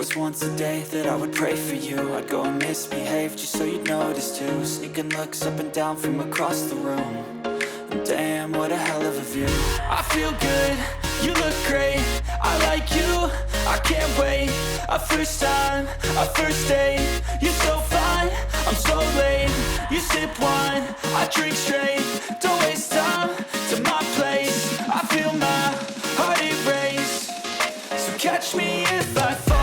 was once a day that I would pray for you. I'd go and misbehave just so you'd notice too. Sneaking looks up and down from across the room. And damn, what a hell of a view. I feel good, you look great, I like you, I can't wait. A first time, a first date, you're so fine, I'm so late. You sip wine, I drink straight, don't waste time to my place. I feel my heart erase, so catch me if I fall.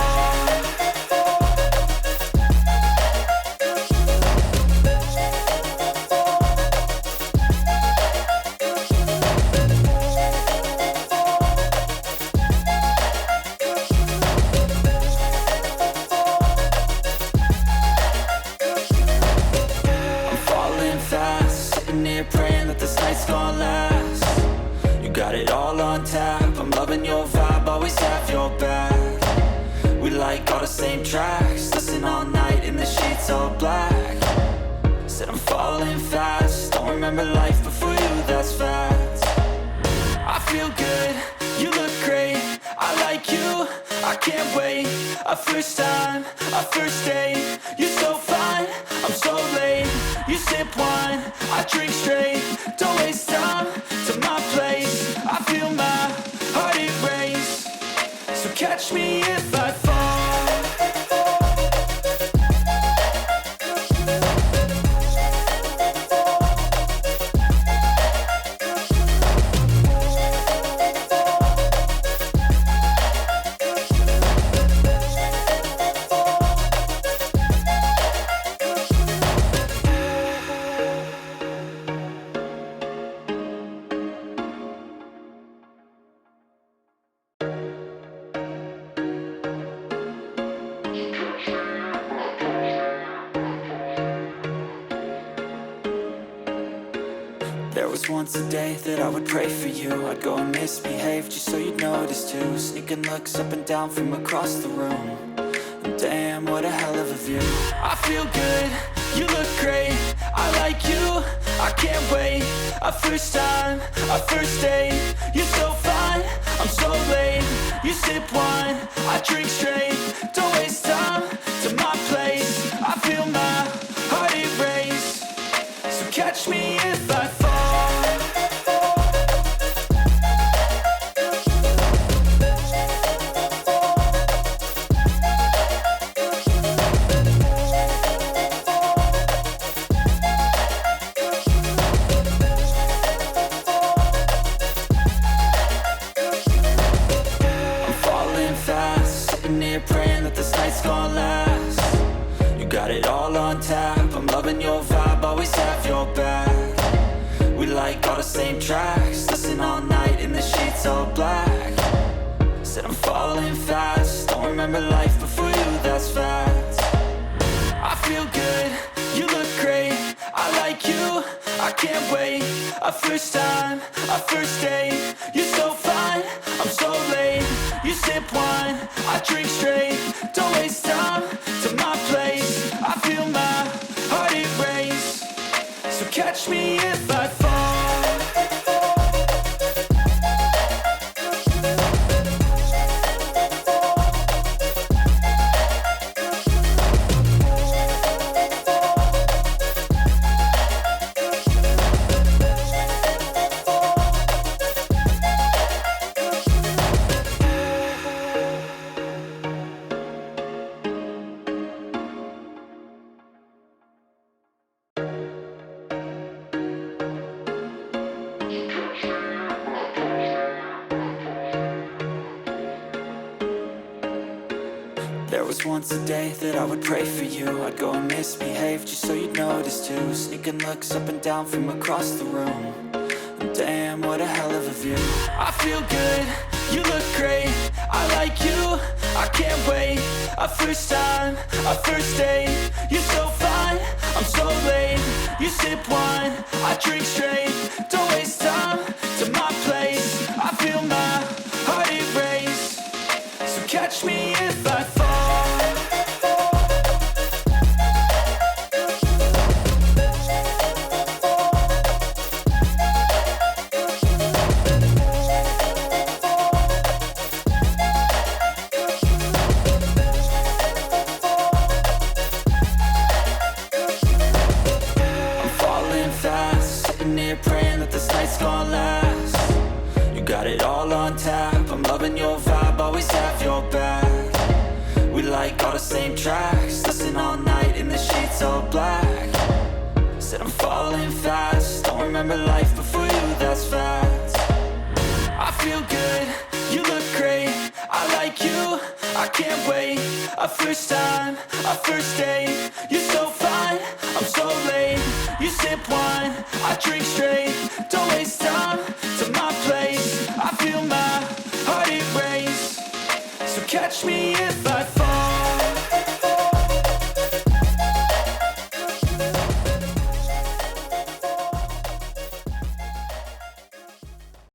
Praying that this night's gonna last. You got it all on tap, I'm loving your vibe, always have your back. We like all the same tracks, listen all night in the sheets all black. Said I'm falling fast, don't remember life before you, that's fact. I feel good, you look great, I like you, I can't wait. A first time, a first date, you're so fine, I'm so late. You sip wine, I drink straight, don't waste time to my place. I feel my heart erase, so catch me if I fall. There was once a day that I would pray for you. I'd go and misbehave just so you'd notice too. Sneaking looks up and down from across the room. And damn, what a hell of a view. I feel good, you look great, I like you, I can't wait. A first time, a first date, you're so fine, I'm so late. You sip wine, I drink straight, don't waste time to my place. I feel my heart erase, so catch me if I fall. Praying that this night's gonna last. You got it all on tap, I'm loving your vibe, always have your back. We like all the same tracks, listen all night in the sheets all black. Said I'm falling fast, don't remember life before you, that's fact. I feel good, you look great, I like you, I can't wait. A first time, a first date, you're so fine, I'm so late. You sip wine, I drink straight, don't waste time to my place. I feel my heart erase, so catch me if I fall. There was once a day that I would pray for you. I'd go and misbehave just so you'd notice too. Sneaking looks up and down from across the room. And damn, what a hell of a view. I feel good, you look great, I like you, I can't wait. A first time, a first date, you're so fine, I'm so late. You sip wine, I drink straight, don't waste time to my place. I feel my heart erase, so catch me if I fall. sipping here, praying that this night's gonna last. You got it all on tap, I'm loving your vibe, always have your back. We like all the same tracks, listen all night in the sheets all black. Said I'm falling fast, don't remember life before you, that's fact. I feel good, you look great, I like you, I can't wait. A first time, a first date, you're so fine, I'm so late. You sip wine, I drink straight, don't waste time to my place. I feel my heart erase, so catch me if I fall.